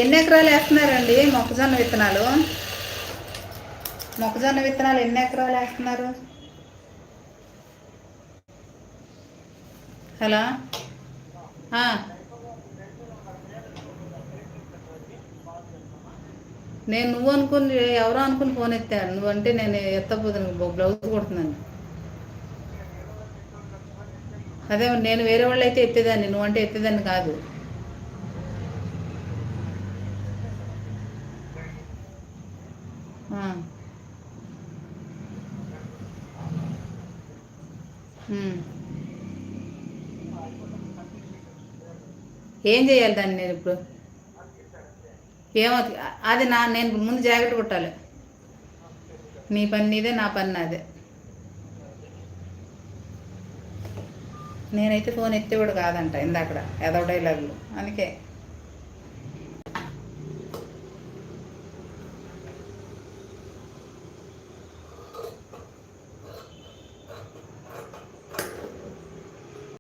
ఎన్ని ఎకరాలు వేస్తున్నారండి మొక్కజొన్న విత్తనాలు? మొక్కజొన్న విత్తనాలు ఎన్ని ఎకరాలు వేస్తున్నారు? హలో. నేను నువ్వు అనుకుని ఎవరో అనుకుని ఫోన్ ఎత్తాను. నువ్వంటే నేను ఎత్తపోతాను, బ్లౌజ్ కుడుతున్నాను. అదే నేను వేరే వాళ్ళు అయితే ఎత్తేదాన్ని, నువ్వంటే ఎత్తేదాన్ని కాదు. ఏం చేయాలి దాన్ని నేను ఇప్పుడు? ఏమో అది నేను ముందు జాకెట్ కుట్టాలి. నీ పని నీదే, నా పని నాదే. నేనైతే ఫోన్ ఎత్తేవాడు కాదంట ఇందాకడ, ఏదో డైలాగులు అందుకే.